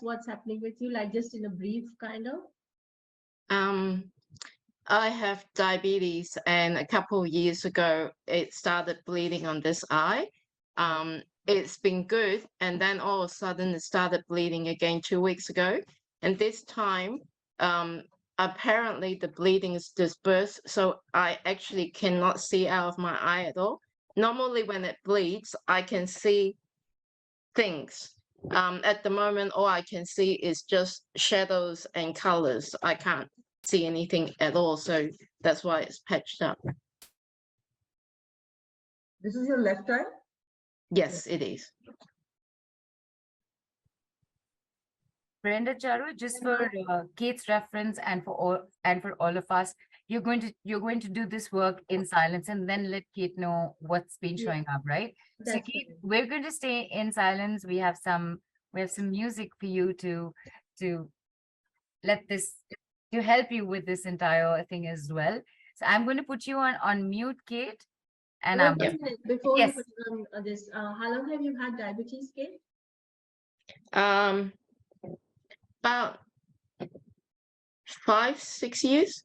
what's happening with you, like just in a brief kind of? I have diabetes, and a couple of years ago, it started bleeding on this eye. It's been good, and then all of a sudden, it started bleeding again 2 weeks ago. And this time, apparently, the bleeding is dispersed, so I actually cannot see out of my eye at all. Normally, when it bleeds, I can see things. At the moment, all I can see is just shadows and colors. I can't see anything at all, so that's why it's patched up. This is your left eye? Yes, it is. Brenda Charu, just for Kate's reference and for all of us, you're going to do this work in silence and then let Kate know what's been showing up, right? So Kate, we're going to stay in silence. We have some music for you to let this to help you with this entire thing as well. So I'm going to put you on mute, Kate. And I'm before yes. you put on this, how long have you had diabetes, Kate? About 5-6 years.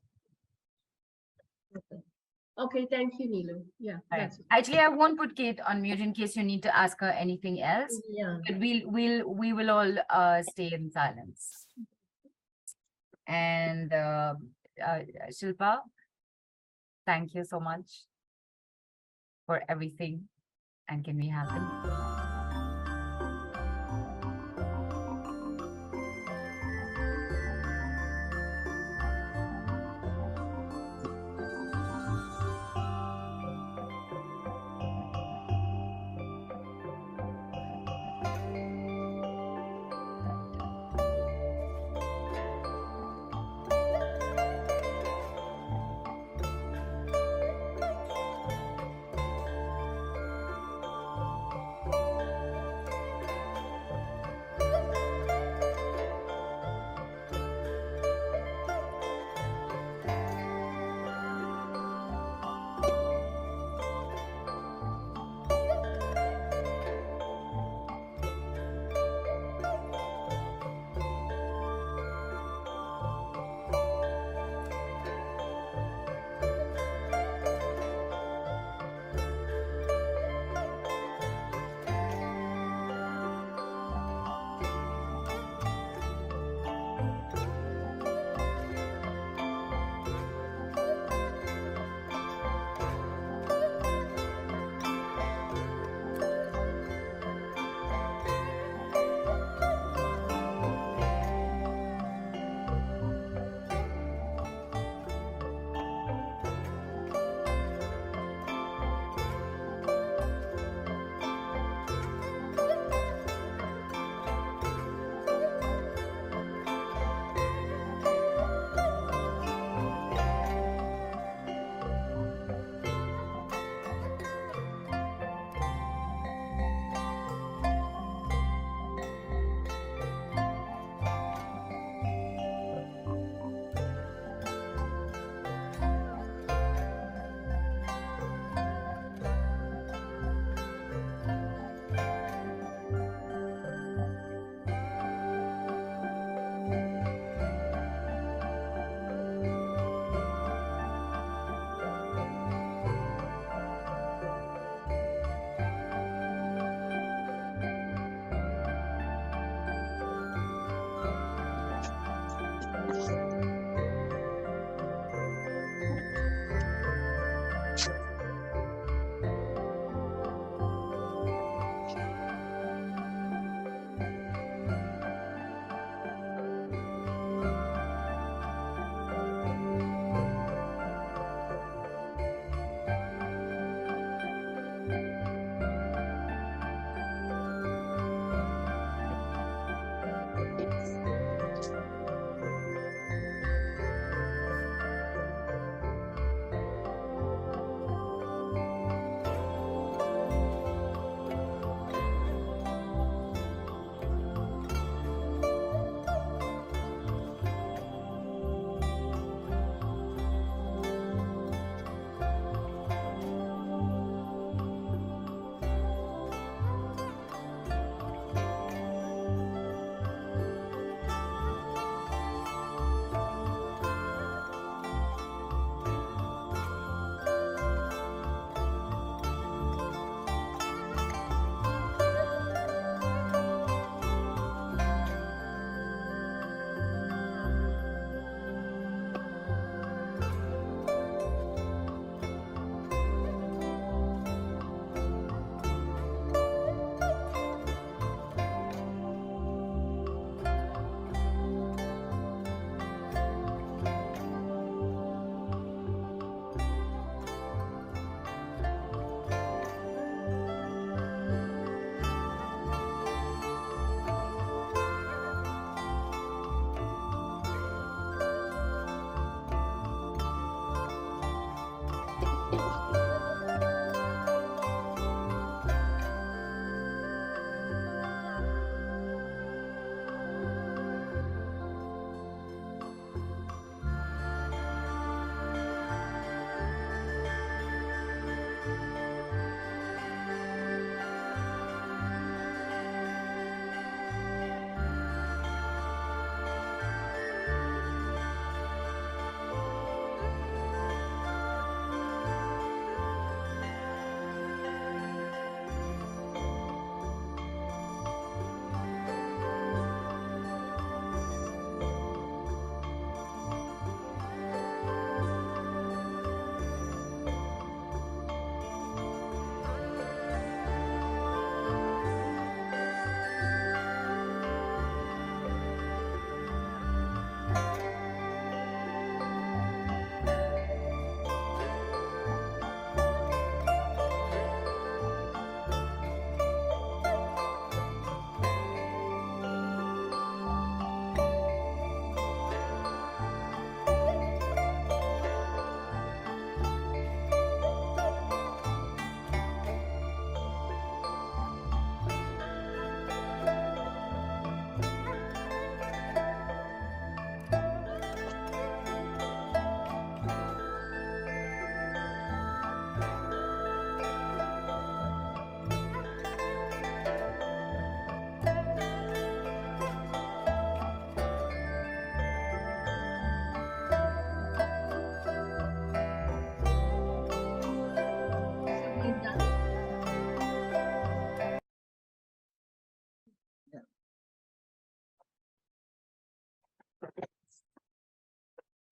Okay, thank you, Neelu. Yeah, right. Actually, I won't put Kate on mute in case you need to ask her anything else. Yeah, but we will all stay in silence. And Shilpa, thank you so much for everything. And can we have them?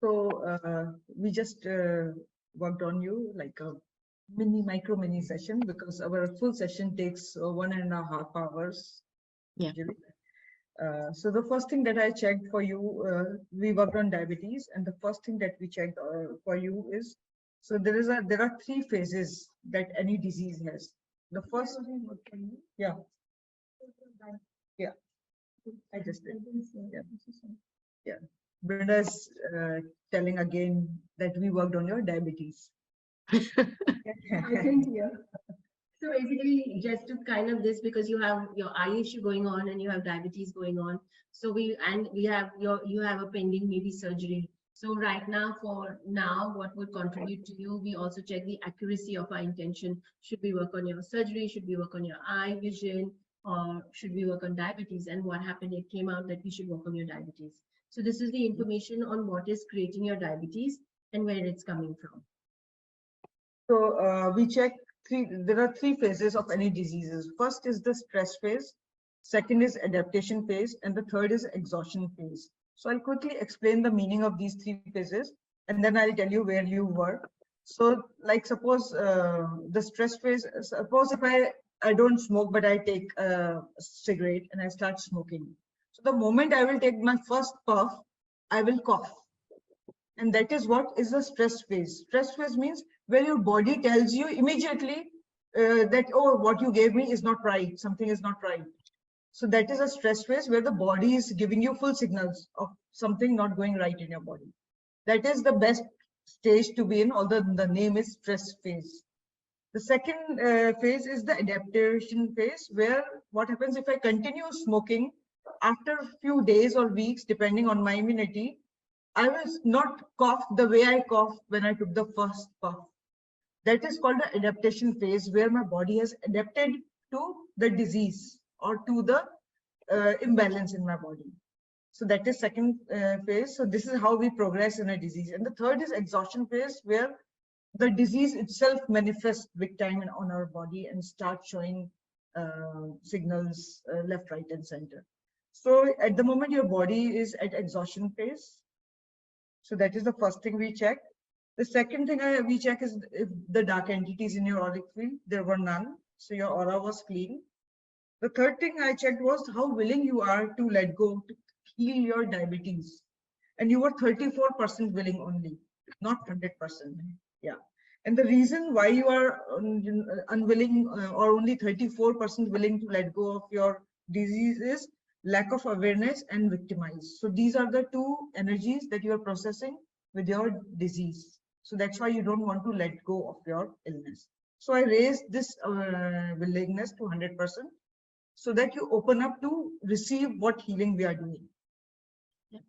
So we just worked on you like a mini session, because our full session takes 1.5 hours. Yeah. Usually. So the first thing that I checked for you, we worked on diabetes, and the first thing that we checked for you is, so there are 3 phases that any disease has. The first, yeah, I just did. Yeah. Brenda is telling again that we worked on your diabetes. I think, yeah. So basically, just to kind of this, because you have your eye issue going on and you have diabetes going on. So we have you have a pending maybe surgery. So right now, for now, what would contribute to you? We also check the accuracy of our intention. Should we work on your surgery? Should we work on your eye vision? Or should we work on diabetes? And what happened? It came out that we should work on your diabetes. So this is the information on what is creating your diabetes and where it's coming from. So we check there are 3 phases of any diseases. First is the stress phase, second is adaptation phase, and the third is exhaustion phase. So I'll quickly explain the meaning of these 3 phases, and then I'll tell you where you were. So like suppose the stress phase, suppose if I don't smoke, but I take a cigarette and I start smoking. So the moment I will take my first puff, I will cough. And that is what is the stress phase. Stress phase means where your body tells you immediately that, oh, what you gave me is not right, something is not right. So that is a stress phase where the body is giving you full signals of something not going right in your body. That is the best stage to be in, although the name is stress phase. The second phase is the adaptation phase, where what happens if I continue smoking after a few days or weeks, depending on my immunity, I will not cough the way I cough when I took the first puff. That is called the adaptation phase, where my body has adapted to the disease or to the imbalance in my body. So that is second phase. So this is how we progress in a disease. And the third is exhaustion phase, where the disease itself manifests big time on our body and start showing signals left, right, and center. So at the moment, your body is at exhaustion phase. So that is the first thing we check. The second thing we check is if the dark entities in your auric field, there were none. So your aura was clean. The third thing I checked was how willing you are to let go, to heal your diabetes. And you were 34% willing only, not 100%. Yeah. And the reason why you are unwilling or only 34% willing to let go of your disease is lack of awareness and victimize. So these are the 2 energies that you are processing with your disease. So that's why you don't want to let go of your illness. So I raised this willingness to 100% so that you open up to receive what healing we are doing. Yeah.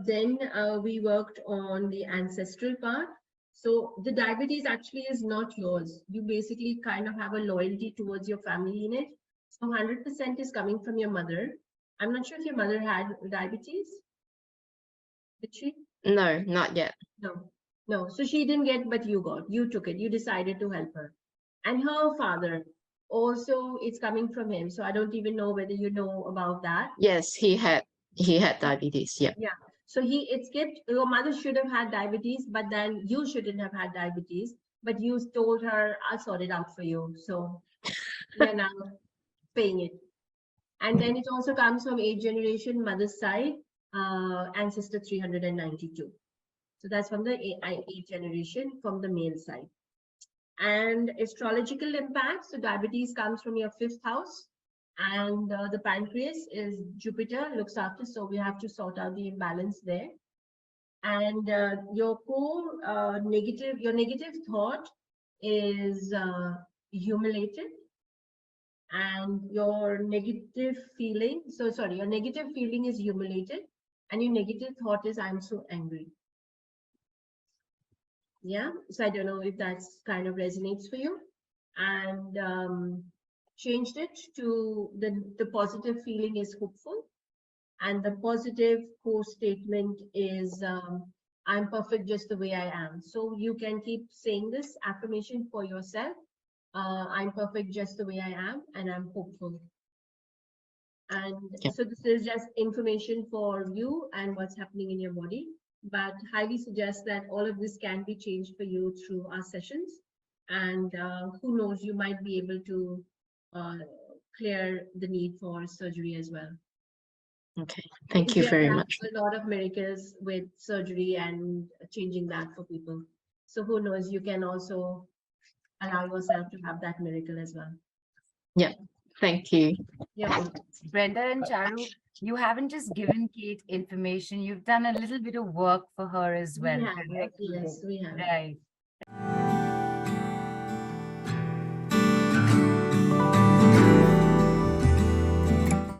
Then we worked on the ancestral part. So the diabetes actually is not yours. You basically kind of have a loyalty towards your family in it. So 100% is coming from your mother. I'm not sure if your mother had diabetes. Did she? No, not yet. No. So she didn't get, but you got. You took it. You decided to help her. And her father also, it's coming from him. So I don't even know whether you know about that. Yes, he had diabetes. Yeah. Yeah. So it skipped. Your mother should have had diabetes, but then you shouldn't have had diabetes. But you told her, I'll sort it out for you. So you're now paying it. And then it also comes from 8th generation mother's side, ancestor 392. So that's from the 8th generation from the male side. And astrological impact. So diabetes comes from your 5th house. And the pancreas is Jupiter looks after, so we have to sort out the imbalance there. And your negative thought is humiliated, and your negative feeling. So sorry, your negative feeling is humiliated, and your negative thought is I'm so angry. Yeah, so I don't know if that's kind of resonates for you. And changed it to the positive feeling is hopeful, and the positive core statement is I'm perfect just the way I am. So you can keep saying this affirmation for yourself. I'm perfect just the way I am, and I'm hopeful. And Yeah. so this is just information for you and what's happening in your body, but highly suggest that all of this can be changed for you through our sessions. And who knows, you might be able to clear the need for surgery as well. Okay, thank Because you we have very done much. a lot of miracles with surgery and changing that for people. So who knows, you can also allow yourself to have that miracle as well. Thank you. Yeah. Brenda and Charu, you haven't just given Kate information, you've done a little bit of work for her as well, We have, correct? yes, we have. Right.